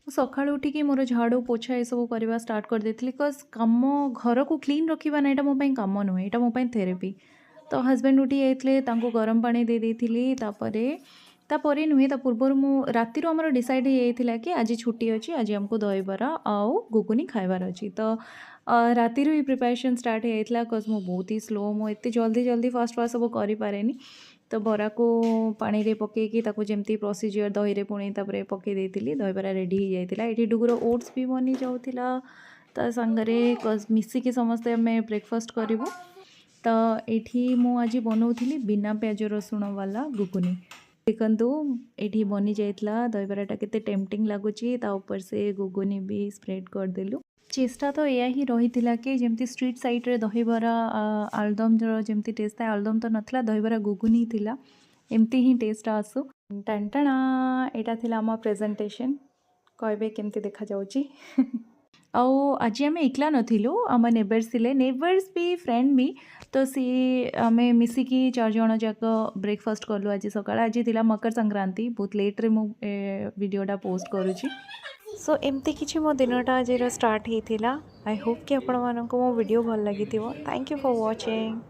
सकाळू उठिकी मोर झाड़ू पोछा ये सब करवा स्टार्ट कर देथिली बिकॉज़ काम घर को क्लीन रखिबा ना एटा मो पई काम नुहे एटा मो पई थेरेपी। तो हस्बैंड उठी जाइथिले तांको गरम पानी दे देथिली तापरे नुहे ता पूर्वर मु राति रो हमर डिसाइड हे जाइथिला कि आज छुट्टी अछि आज हमको दहीबरा आउ गुगुनी खाइबार अछि। तो राति रो ही प्रिपरेशन स्टार्ट हे जाइथिला बिकॉज़ मो बहुत ही स्लो मो एते जल्दी जल्दी फास्ट फास्ट सब करि पारेनी। तो बरा को पानी रे पकेकी ताको जेमती प्रोसीजर दही रे पुणी तापरे पके देथिली दहीबरा रेडी हो जाइथिला। एठी डुगुर ओट्स भी बनी जाउथिला ता संगरे मिसिकी समस्ते हमें ब्रेकफास्ट करिवु। तो एठी मु आज बनौथिली बिना प्याज रसुण वाला गुगुनी। देखंतु एठी बनी जाइथिला दहीबराटा केते टेम्पटिंग लागुची ता ऊपर से गुगुनी भी स्प्रेड कर देलु। चेष्टा तो या ही रही कि जमती स्ट्रीट साइड रे दहीबरा आलुदम जमती टेस्ट था आलुदम तो नथला दहीबरा गुगुनी थिला एमती ही टेस्ट आसु। टंटना एटा थिला आम प्रेजेंटेशन कहबे केमती देखा जाउची। आउ आज आम एकला नथिलु आम नेबर्स थिले नेबर्स भी फ्रेंड भी तो सी आम मिसिकी 4 जण जाक ब्रेकफास्ट कलु। आज सकाळ आज थिला मकर संक्रांति बहुत लेट रे मु वीडियोटा पोस्ट करूची। सो एमती किछि मो दिनटा आज स्टार्ट होता। आई होप कि आपण मानको मो वीडियो भल लगी। Thank you for watching.